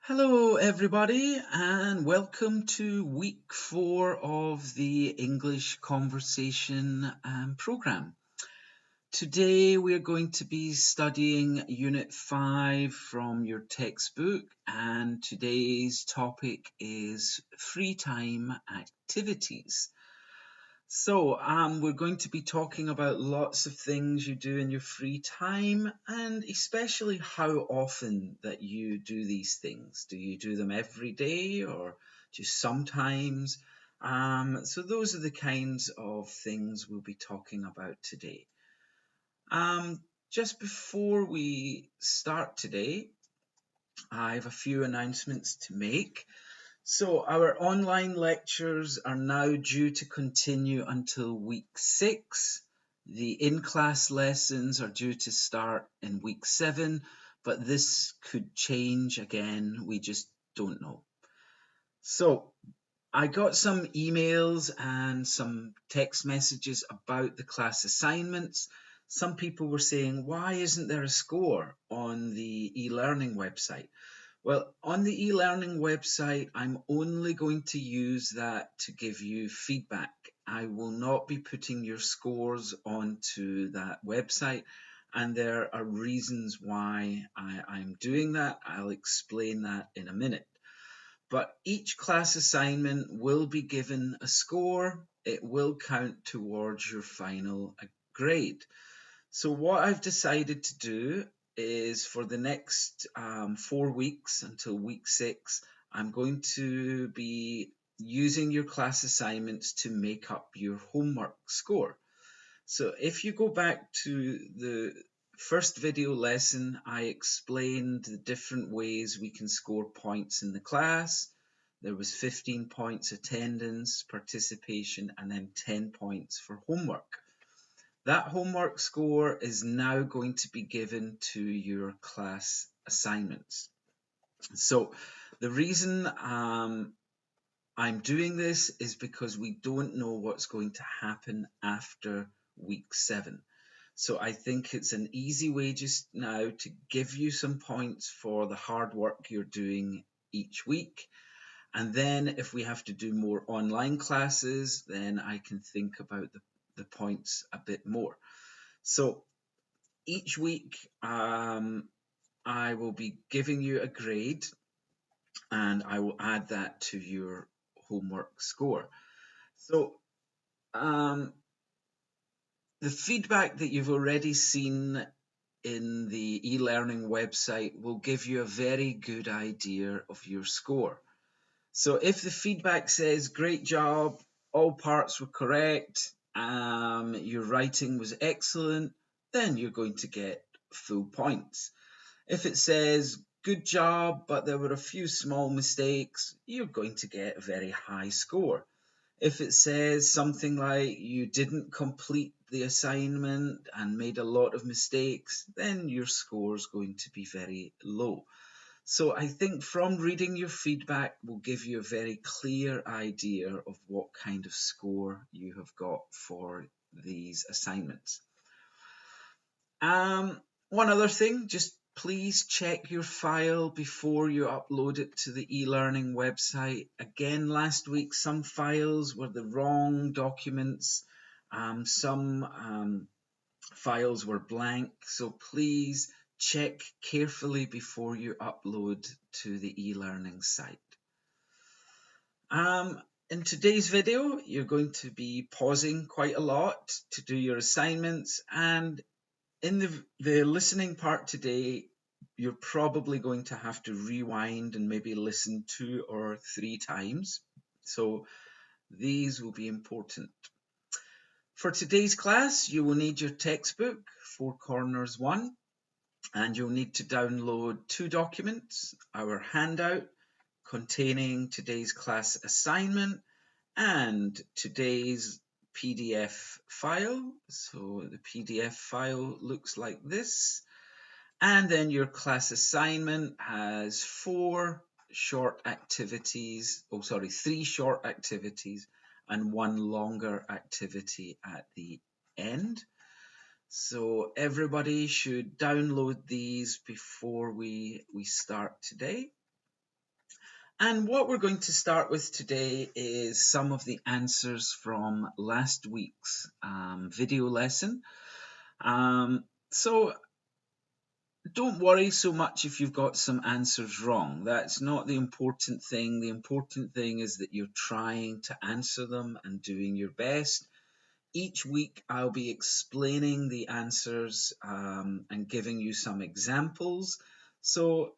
Hello, everybody, and welcome to week 4 of the English Conversation program. Today, we're going to be studying Unit 5 from your textbook, and today's topic is free time activities. So, we're going to be talking about lots of things you do in your free time and especially how often that you do these things. Do you do them every day or just sometimes? So, those are the kinds of things we'll be talking about today. Just before we start today, I have a few announcements to make. So our online lectures are now due to continue until week 6. The in-class lessons are due to start in week 7, but this could change again. We just don't know. So I got some emails and some text messages about the class assignments. Some people were saying, why isn't there a score on the e-learning website? Well, on the e-learning website, I'm only going to use that to give you feedback. I will not be putting your scores onto that website, and there are reasons why I'm doing that. I'll explain that in a minute. But each class assignment will be given a score. It will count towards your final grade. So what I've decided to do is for the next 4 weeks until week 6, I'm going to be using your class assignments to make up your homework score. So if you go back to the first video lesson, I explained the different ways we can score points in the class. There was 15 points attendance, participation, and then 10 points for homework. That homework score is now going to be given to your class assignments. So the reason I'm doing this is because we don't know what's going to happen after week 7. So I think it's an easy way just now to give you some points for the hard work you're doing each week. And then if we have to do more online classes, then I can think about the points a bit more. So each week I will be giving you a grade and I will add that to your homework score. So the feedback that you've already seen in the e-learning website will give you a very good idea of your score. So if the feedback says, great job, all parts were correct, your writing was excellent, then you're going to get full points. If it says, good job, but there were a few small mistakes, you're going to get a very high score. If it says something like you didn't complete the assignment and made a lot of mistakes, then your score is going to be very low. So I think from reading your feedback will give you a very clear idea of what kind of score you have got for these assignments. One other thing, just please check your file before you upload it to the e-learning website. Again, last week, some files were the wrong documents. Some files were blank. So please check carefully before you upload to the e-learning site. In today's video, you're going to be pausing quite a lot to do your assignments, and in the listening part today, you're probably going to have to rewind and maybe listen 2 or 3 times. So these will be important. For today's class, you will need your textbook, Four Corners 1, and you'll need to download 2 documents, our handout containing today's class assignment and today's PDF file. So the PDF file looks like this. And then your class assignment has 3 short activities and 1 longer activity at the end. So everybody should download these before we start today. And what we're going to start with today is some of the answers from last week's video lesson. So don't worry so much if you've got some answers wrong. That's not the important thing. The important thing is that you're trying to answer them and doing your best. Each week I'll be explaining the answers and giving you some examples. So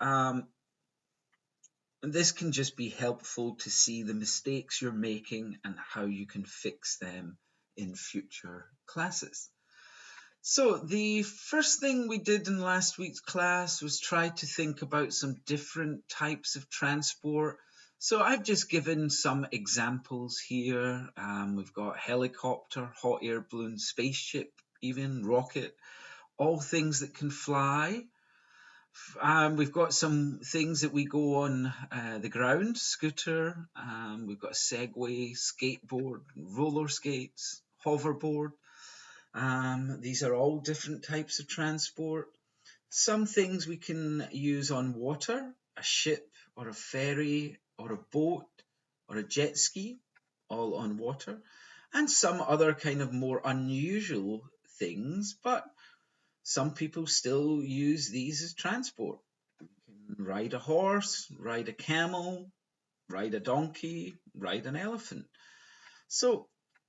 this can just be helpful to see the mistakes you're making and how you can fix them in future classes. So the first thing we did in last week's class was try to think about some different types of transport. So I've just given some examples here. We've got helicopter, hot air balloon, spaceship, even rocket, all things that can fly. We've got some things that we go on the ground, scooter. We've got a Segway, skateboard, roller skates, hoverboard. These are all different types of transport. Some things we can use on water, a ship or a ferry or a boat or a jet ski, all on water. And some other kind of more unusual things, but some people still use these as transport. You can ride a horse, ride a camel, ride a donkey, ride an elephant. So,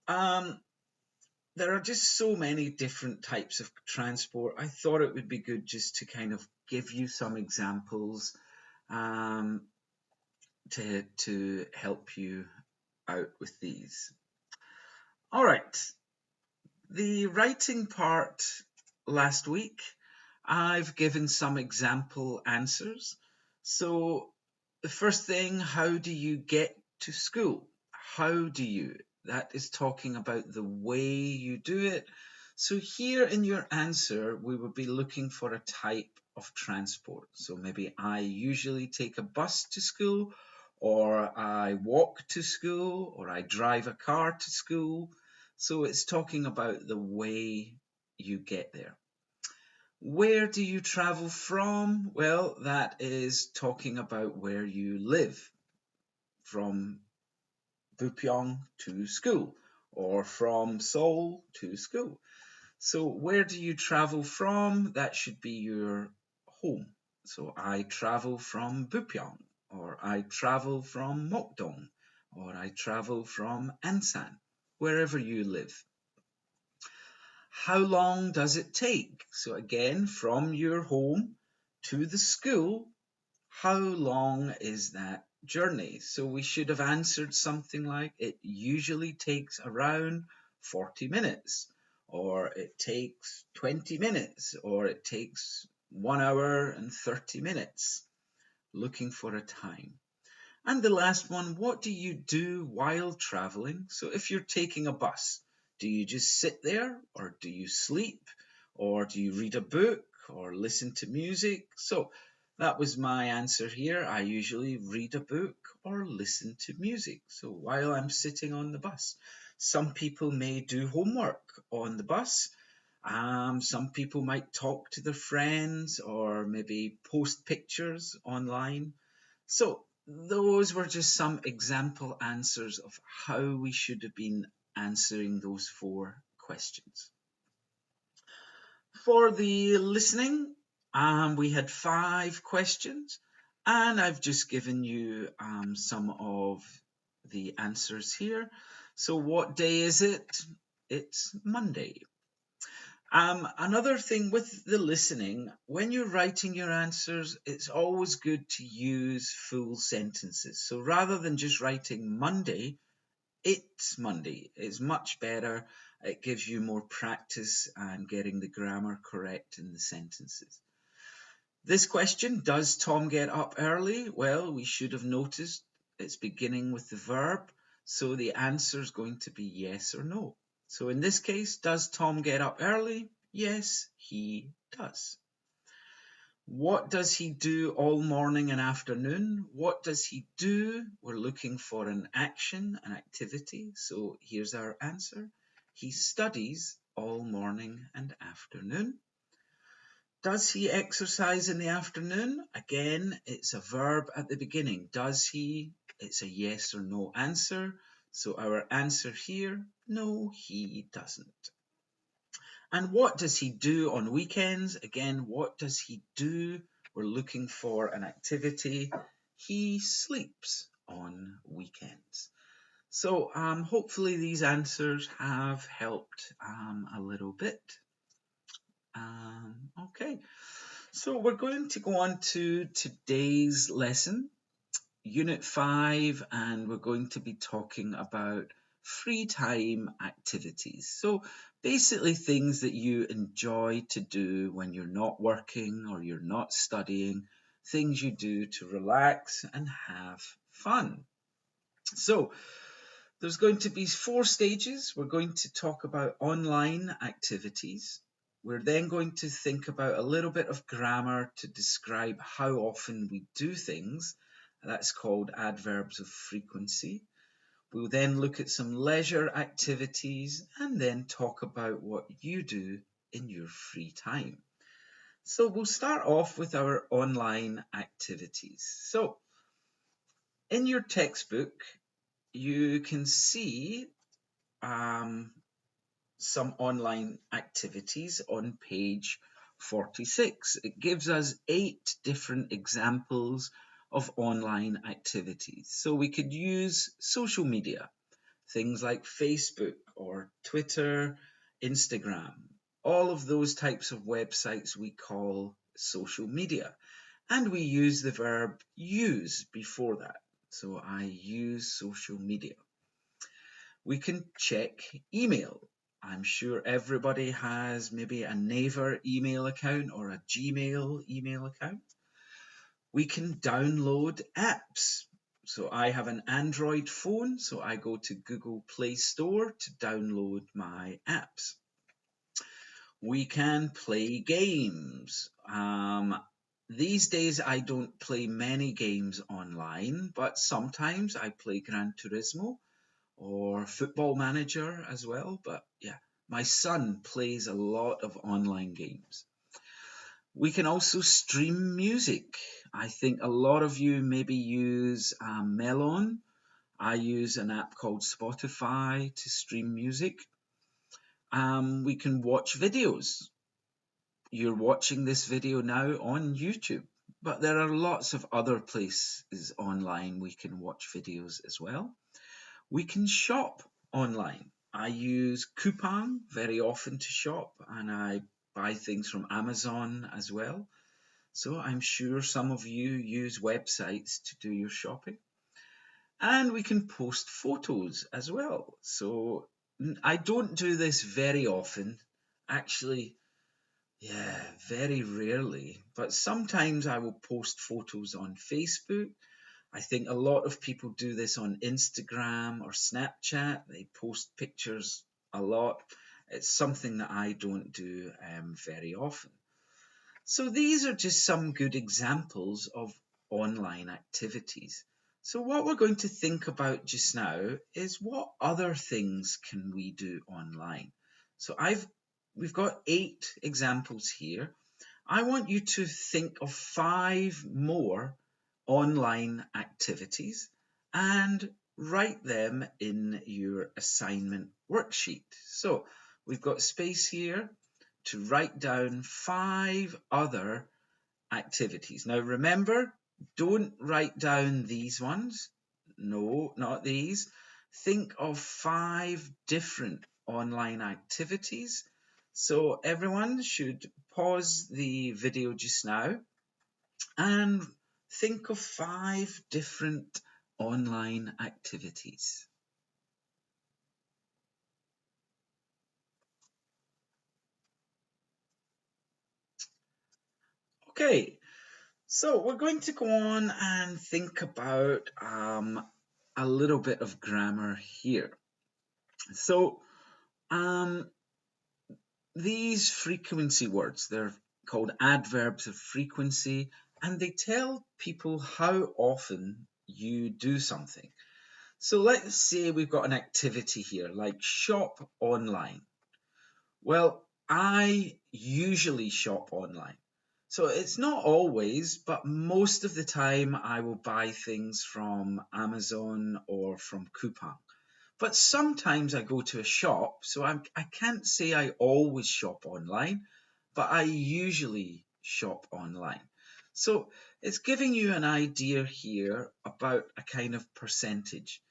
there are just so many different types of transport. I thought it would be good just to kind of give you some examples um, to help you out with these. All right, the writing part last week, I've given some example answers. So the first thing, how do you get to school? How do you? That is talking about the way you do it. So here in your answer, we would be looking for a type of transport. So maybe I usually take a bus to school, or I walk to school, or I drive a car to school. So it's talking about the way you get there. Where do you travel from? Well, that is talking about where you live, from Bupyeong to school, or from Seoul to school. So where do you travel from? That should be your home. So I travel from Bupyeong, or I travel from Mokdong, or I travel from Ansan, wherever you live. How long does it take? So again, from your home to the school, how long is that journey? So we should have answered something like, it usually takes around 40 minutes, or it takes 20 minutes, or it takes 1 hour and 30 minutes. Looking for a time. And the last one, what do you do while traveling? So if you're taking a bus, do you just sit there, or do you sleep, or do you read a book or listen to music? So that was my answer here. I usually read a book or listen to music. So while I'm sitting on the bus, some people may do homework on the bus. Some people might talk to their friends or maybe post pictures online. So those were just some example answers of how we should have been answering those 4 questions. For the listening, we had 5 questions, and I've just given you some of the answers here. So what day is it? It's Monday. Another thing with the listening, when you're writing your answers, it's always good to use full sentences. So rather than just writing Monday, it's Monday. It's much better. It gives you more practice and getting the grammar correct in the sentences. This question, does Tom get up early? Well, we should have noticed it's beginning with the verb, so the answer is going to be yes or no. So in this case, does Tom get up early? Yes, he does. What does he do all morning and afternoon? What does he do? We're looking for an action, an activity. So here's our answer. He studies all morning and afternoon. Does he exercise in the afternoon? Again, it's a verb at the beginning. Does he? It's a yes or no answer. So our answer here, no, he doesn't. And what does he do on weekends? Again, what does he do? We're looking for an activity. He sleeps on weekends. So hopefully these answers have helped a little bit. Okay, so we're going to go on to today's lesson, Unit 5, and we're going to be talking about free time activities. So basically things that you enjoy to do when you're not working or you're not studying, things you do to relax and have fun. So there's going to be 4 stages. We're going to talk about online activities. We're then going to think about a little bit of grammar to describe how often we do things. That's called adverbs of frequency. We'll then look at some leisure activities and then talk about what you do in your free time. So we'll start off with our online activities. So in your textbook, you can see some online activities on page 46. It gives us 8 different examples of online activities. So we could use social media, things like Facebook or Twitter, Instagram. All of those types of websites we call social media. And we use the verb use before that. So I use social media. We can check email. I'm sure everybody has maybe a Naver email account or a Gmail email account. We can download apps. So I have an Android phone, so I go to Google Play Store to download my apps. We can play games. These days I don't play many games online, but sometimes I play Gran Turismo or Football Manager as well. But yeah, my son plays a lot of online games. We can also stream music. I think a lot of you maybe use Melon. I use an app called Spotify to stream music. We can watch videos. You're watching this video now on YouTube, but there are lots of other places online we can watch videos as well. We can shop online. I use Coupang very often to shop, and I buy things from Amazon as well. So I'm sure some of you use websites to do your shopping. And we can post photos as well. So I don't do this very often. Actually, yeah, very rarely. But sometimes I will post photos on Facebook. I think a lot of people do this on Instagram or Snapchat. They post pictures a lot. It's something that I don't do very often. So these are just some good examples of online activities. So what we're going to think about just now is what other things can we do online? So we've got 8 examples here. I want you to think of 5 more online activities and write them in your assignment worksheet. So we've got space here to write down 5 other activities. Now remember, don't write down these ones. No, not these. Think of 5 different online activities. So everyone should pause the video just now and think of 5 different online activities. Okay, so we're going to go on and think about a little bit of grammar here. So these frequency words, they're called adverbs of frequency, and they tell people how often you do something. So let's say we've got an activity here, like shop online. Well, I usually shop online. So it's not always, but most of the time I will buy things from Amazon or from Coupang. But sometimes I go to a shop, so I can't say I always shop online, but I usually shop online. So it's giving you an idea here about a kind of percentage.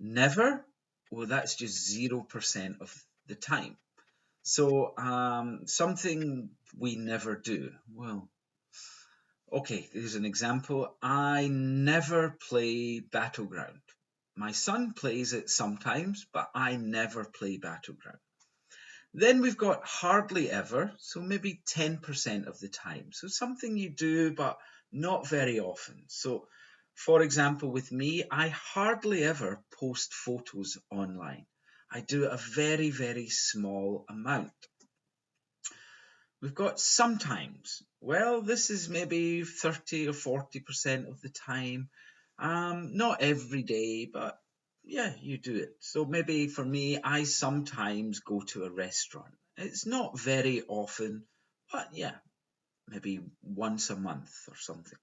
Never, well, that's just 0% of the time. So something we never do. Well, okay, here's an example. I never play Battleground. My son plays it sometimes, but I never play Battleground. Then we've got hardly ever, so maybe 10% of the time. So something you do, but not very often. So, for example, with me, I hardly ever post photos online. I do a very, very small amount. We've got sometimes. Well, this is maybe 30 or 40% of the time. Not every day, but yeah, you do it. So maybe for me, I sometimes go to a restaurant. It's not very often, but yeah, maybe once a month or something.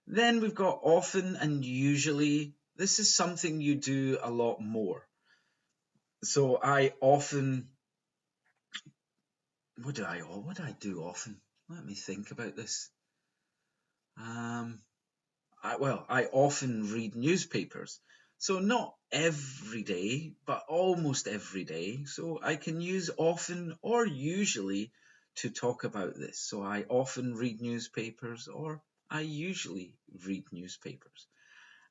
Then we've got often and usually. This is something you do a lot more. So I often, what do I do often? Let me think about this. Um, I often read newspapers. So not every day, but almost every day. So I can use often or usually to talk about this. So I often read newspapers or I usually read newspapers.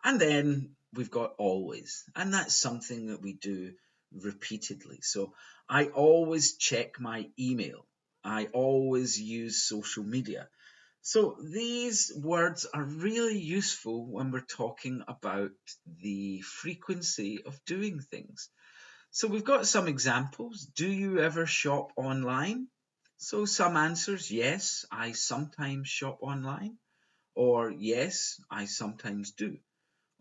And then we've got always, and that's something that we do repeatedly. So I always check my email. I always use social media. So these words are really useful when we're talking about the frequency of doing things. So we've got some examples. Do you ever shop online? So some answers, yes, I sometimes shop online, or yes, I sometimes do,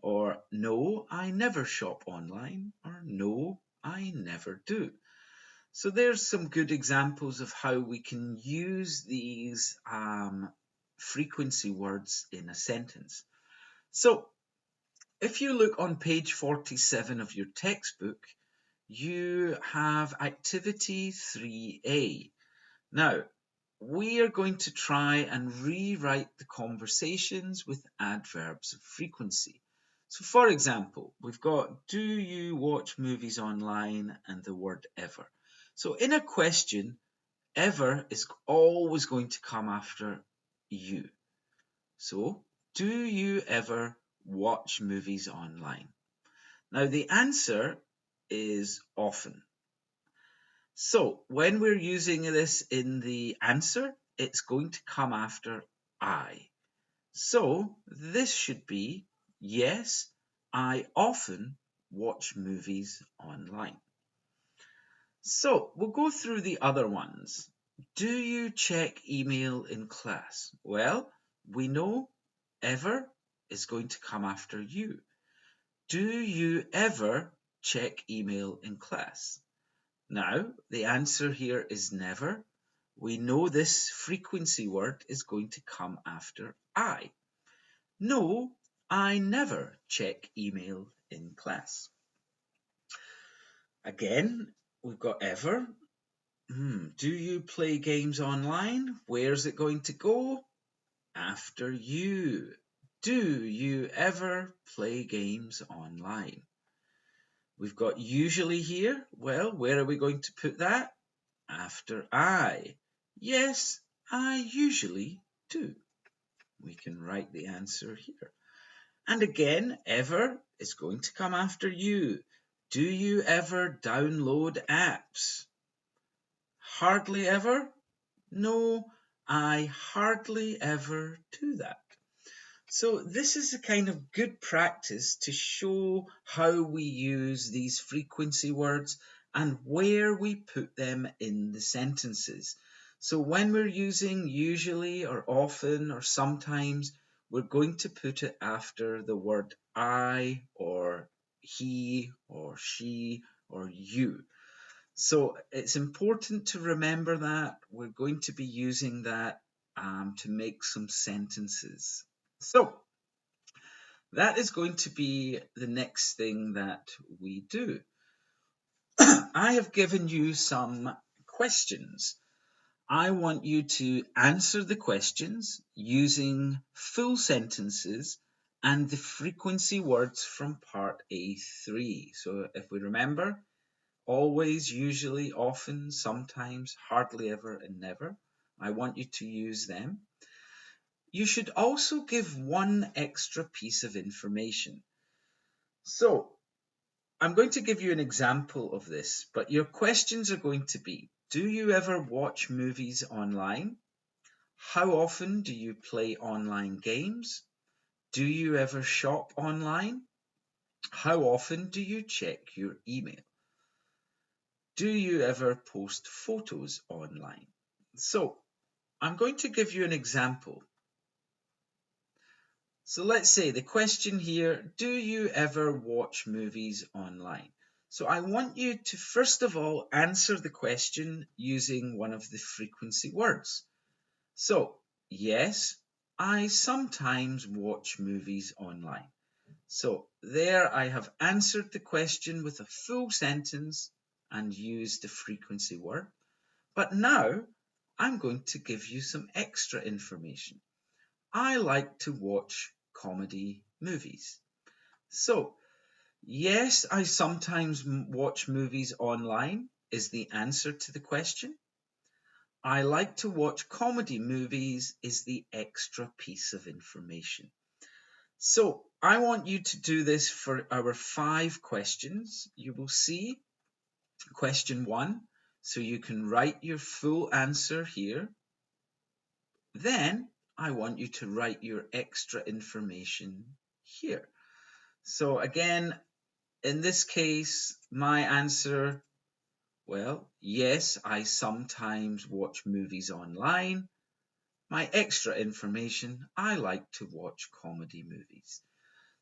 or no, I never shop online, or no, I never do. So there's some good examples of how we can use these frequency words in a sentence. So if you look on page 47 of your textbook, you have activity 3A. Now, we are going to try and rewrite the conversations with adverbs of frequency. So, for example, we've got, do you watch movies online, and the word ever. So, in a question, ever is always going to come after you. So, do you ever watch movies online? Now, the answer is often. So when we're using this in the answer, it's going to come after I. So this should be, yes, I often watch movies online. So we'll go through the other ones. Do you check email in class? Well, we know ever is going to come after you. Do you ever check email in class? Now, the answer here is never. We know this frequency word is going to come after I. No, I never check email in class. Again, we've got ever. Do you play games online? Where's it going to go? After you. Do you ever play games online? We've got usually here. Well, where are we going to put that? After I. Yes, I usually do. We can write the answer here. And again, ever is going to come after you. Do you ever download apps? Hardly ever? No, I hardly ever do that. So this is a kind of good practice to show how we use these frequency words and where we put them in the sentences. So when we're using usually or often or sometimes, we're going to put it after the word I or he or she or you. So it's important to remember that we're going to be using that to make some sentences. So that is going to be the next thing that we do. I have given you some questions. I want you to answer the questions using full sentences and the frequency words from part A3. So if we remember, always, usually, often, sometimes, hardly ever, and never, I want you to use them. You should also give one extra piece of information. So I'm going to give you an example of this, but your questions are going to be, do you ever watch movies online? How often do you play online games? Do you ever shop online? How often do you check your email? Do you ever post photos online? So I'm going to give you an example. So let's say the question here, do you ever watch movies online? So I want you to first of all answer the question using one of the frequency words. So, yes, I sometimes watch movies online. So there I have answered the question with a full sentence and used the frequency word. But now I'm going to give you some extra information. I like to watch comedy movies. So, yes, I sometimes watch movies online is the answer to the question. I like to watch comedy movies is the extra piece of information. So I want you to do this for our 5 questions. You will see question 1. So you can write your full answer here. Then I want you to write your extra information here. So again, in this case, my answer, well, yes, I sometimes watch movies online. My extra information, I like to watch comedy movies.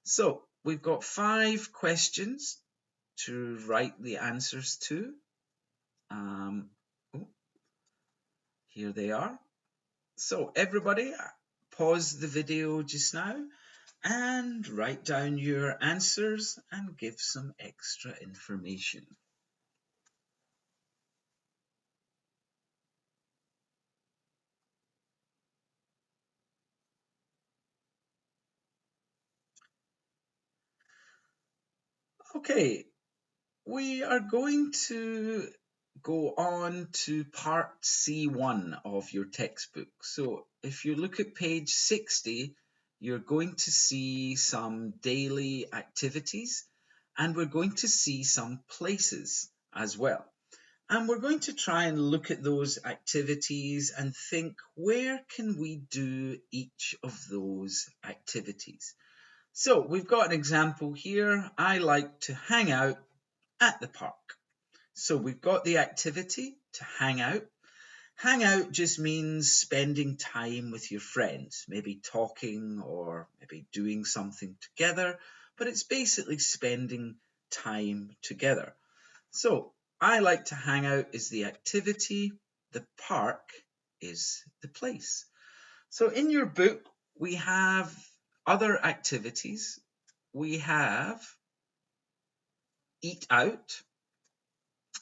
So we've got 5 questions to write the answers to. Oh, here they are. So everybody, pause the video just now and write down your answers and give some extra information. Okay, we are going to go on to part C1 of your textbook. So if you look at page 60, you're going to see some daily activities and we're going to see some places as well. And we're going to try and look at those activities and think, where can we do each of those activities? So we've got an example here. I like to hang out at the park. So we've got the activity to hang out. Hang out just means spending time with your friends, maybe talking or maybe doing something together, but it's basically spending time together. So I like to hang out is the activity, the park is the place. So in your book, we have other activities. We have eat out,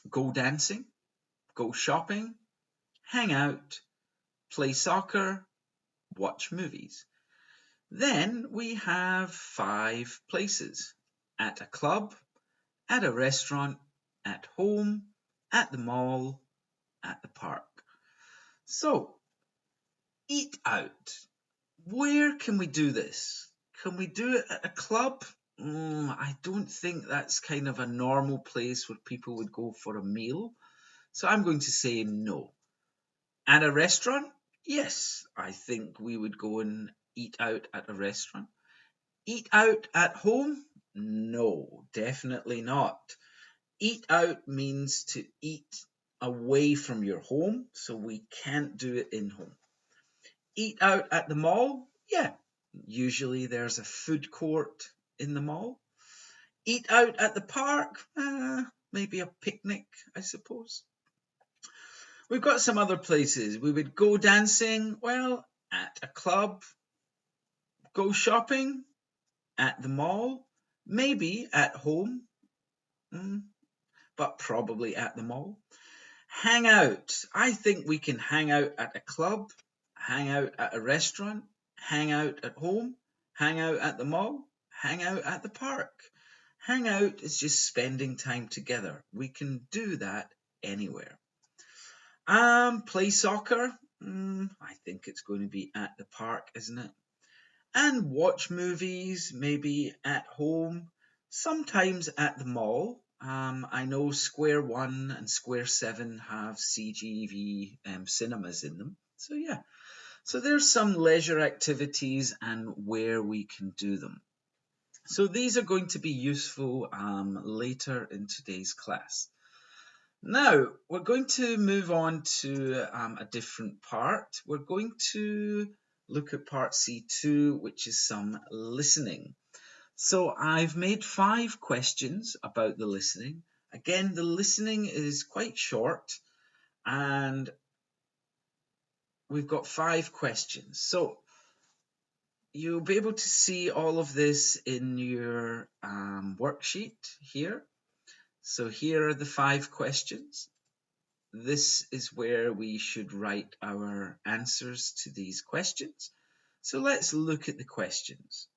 go dancing, go shopping, hang out, play soccer, watch movies. Then we have 5 places: at a club, at a restaurant, at home, at the mall, at the park. So, eat out. Where can we do this? Can we do it at a club? I don't think that's kind of a normal place where people would go for a meal. So I'm going to say no. At a restaurant? Yes, I think we would go and eat out at a restaurant. Eat out at home? No, definitely not. Eat out means to eat away from your home, so we can't do it in home. Eat out at the mall? Yeah, usually there's a food court in the mall. Eat out at the park? Maybe a picnic, I suppose. We've got some other places. We would go dancing, well, at a club, go shopping at the mall, maybe at home, mm, but probably at the mall. Hang out. I think we can hang out at a club, hang out at a restaurant, hang out at home, hang out at the mall, hang out at the park. Hang out is just spending time together. We can do that anywhere. Play soccer. I think it's going to be at the park, isn't it? And watch movies, maybe at home, sometimes at the mall. I know Square One and Square Seven have CGV cinemas in them. So, yeah. So, there's some leisure activities and where we can do them. So, these are going to be useful later in today's class. Now, we're going to move on to a different part. We're going to look at part C2, which is some listening. So I've made 5 questions about the listening. Again, the listening is quite short, and we've got 5 questions. So you'll be able to see all of this in your worksheet here. So here are the 5 questions. This is where we should write our answers to these questions. So let's look at the questions.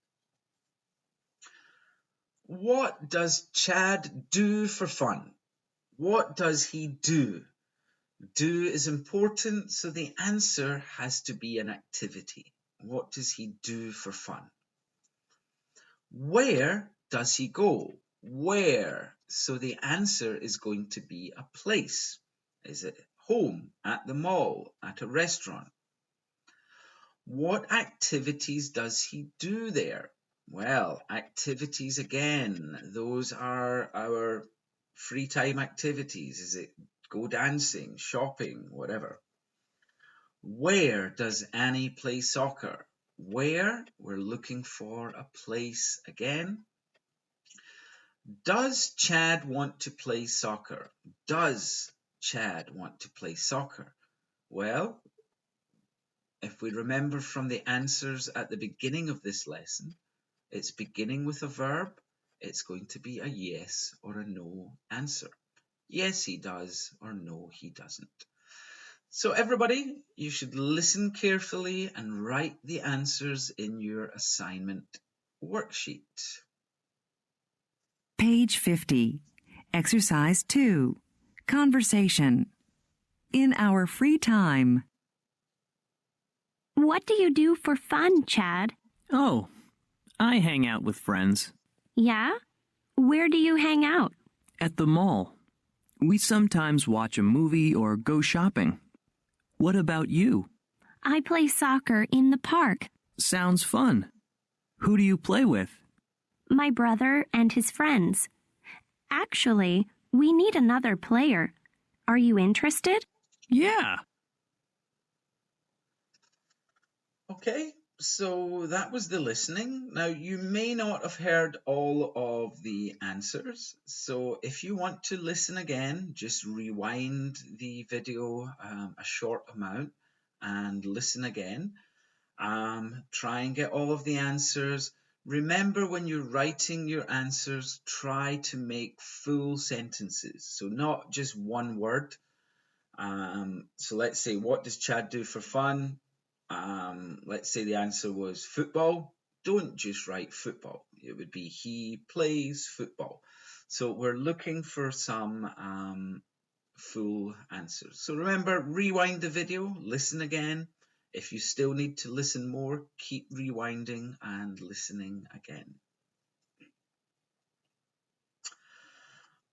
What does Chad do for fun? What does he do? Do is important, so the answer has to be an activity. What does he do for fun? Where does he go? Where? So the answer is going to be a place. Is it home, at the mall, at a restaurant? What activities does he do there? Well, activities again, those are our free time activities. Is it go dancing, shopping, whatever? Where does Annie play soccer? Where? We're looking for a place again. Does Chad want to play soccer? Does Chad want to play soccer? Well, if we remember from the answers at the beginning of this lesson, it's beginning with a verb. It's going to be a yes or a no answer. Yes, he does, or no, he doesn't. So everybody, you should listen carefully and write the answers in your assignment worksheet. Page 50. Exercise 2. Conversation. In our free time. What do you do for fun, Chad? Oh, I hang out with friends. Yeah? Where do you hang out? At the mall. We sometimes watch a movie or go shopping. What about you? I play soccer in the park. Sounds fun. Who do you play with? My brother and his friends. Actually, we need another player. Are you interested? Yeah. Okay, so that was the listening. Now, you may not have heard all of the answers. So if you want to listen again, just rewind the video a short amount and listen again. Try and get all of the answers. Remember, when you're writing your answers, try to make full sentences. So not just one word. So let's say, what does Chad do for fun? Let's say the answer was football. Don't just write football. It would be he plays football. So we're looking for some full answers. So remember, rewind the video, listen again. If you still need to listen more, keep rewinding and listening again.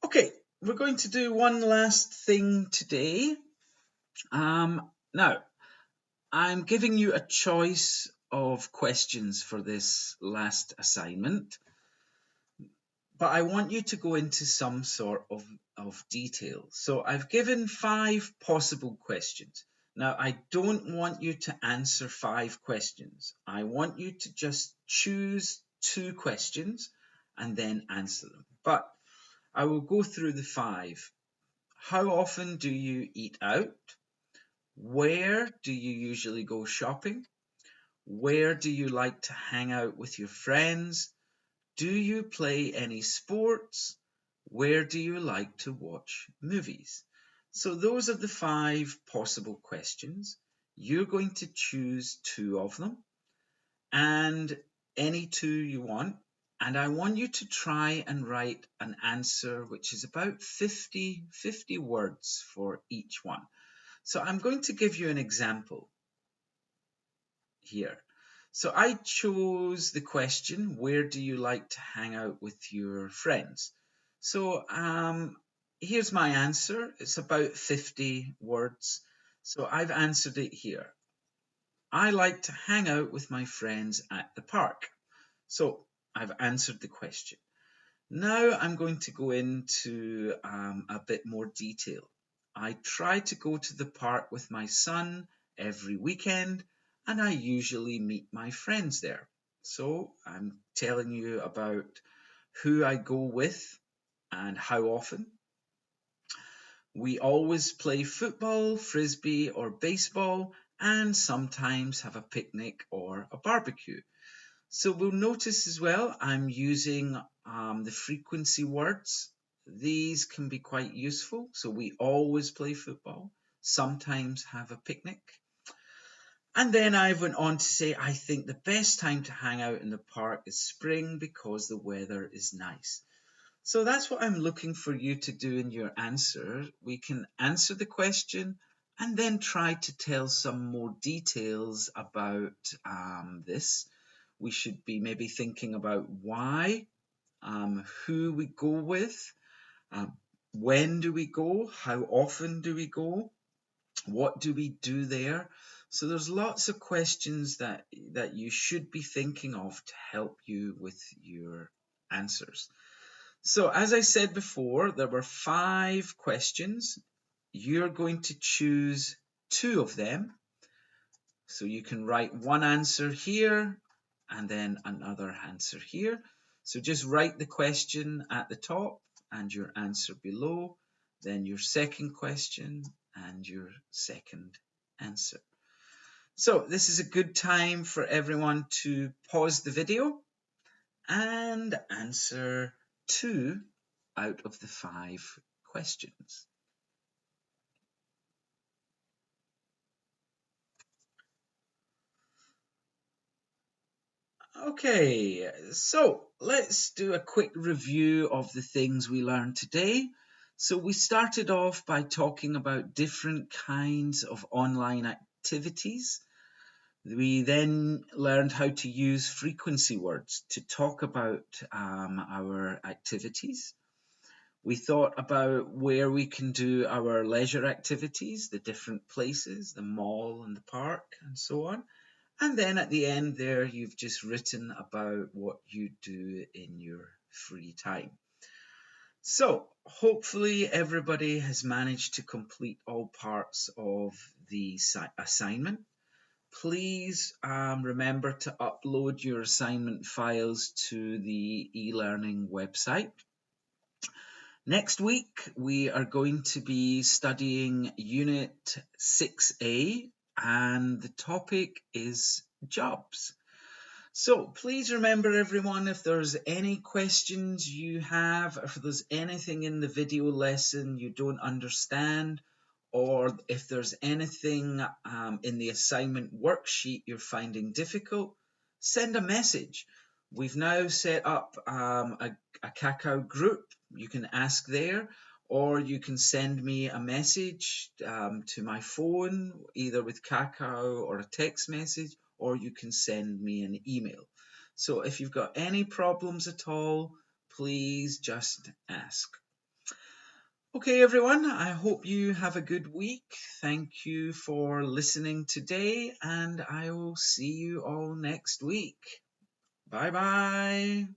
Okay, we're going to do one last thing today. Now, I'm giving you a choice of questions for this last assignment, but I want you to go into some sort of detail. So I've given 5 possible questions. Now, I don't want you to answer 5 questions. I want you to just choose 2 questions and then answer them. But I will go through the 5. How often do you eat out? Where do you usually go shopping? Where do you like to hang out with your friends? Do you play any sports? Where do you like to watch movies? So those are the 5 possible questions. You're going to choose 2 of them and any 2 you want. And I want you to try and write an answer which is about 50 words for each one. So I'm going to give you an example here. So I chose the question, where do you like to hang out with your friends? So here's my answer. It's about 50 words. So I've answered it here. I like to hang out with my friends at the park. So I've answered the question. Now I'm going to go into a bit more detail. I try to go to the park with my son every weekend, and I usually meet my friends there. So I'm telling you about who I go with and how often. We always play football, frisbee, or baseball, and sometimes have a picnic or a barbecue. So we'll notice as well, I'm using the frequency words. These can be quite useful. So we always play football, sometimes have a picnic. And then I went on to say, I think the best time to hang out in the park is spring because the weather is nice. So that's what I'm looking for you to do in your answer. We can answer the question and then try to tell some more details about this. We should be maybe thinking about why, who we go with, um, when do we go, how often do we go, what do we do there. So there's lots of questions that you should be thinking of to help you with your answers. So as I said before, there were 5 questions. You're going to choose 2 of them. So you can write one answer here and then another answer here. So just write the question at the top and your answer below, then your second question and your second answer. So this is a good time for everyone to pause the video and answer 2 out of the 5 questions. Okay, so let's do a quick review of the things we learned today. So we started off by talking about different kinds of online activities. We then learned how to use frequency words to talk about our activities. We thought about where we can do our leisure activities, the different places, the mall and the park and so on. And then at the end there, you've just written about what you do in your free time. So hopefully everybody has managed to complete all parts of the assignment. Please remember to upload your assignment files to the e-learning website. Next week, we are going to be studying Unit 6A, and the topic is jobs. So please remember, everyone, if there's any questions you have, if there's anything in the video lesson you don't understand, or if there's anything in the assignment worksheet you're finding difficult, send a message. We've now set up a Kakao group. You can ask there, or you can send me a message to my phone, either with Kakao or a text message, or you can send me an email. So if you've got any problems at all, please just ask. Okay, everyone, I hope you have a good week. Thank you for listening today, and I will see you all next week. Bye-bye.